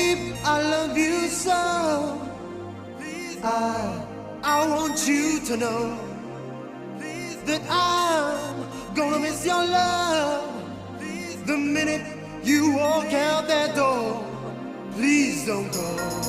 Babe, I love you so. I want you to know that I'm gonna miss your love the minute you walk out that door. Please don't go.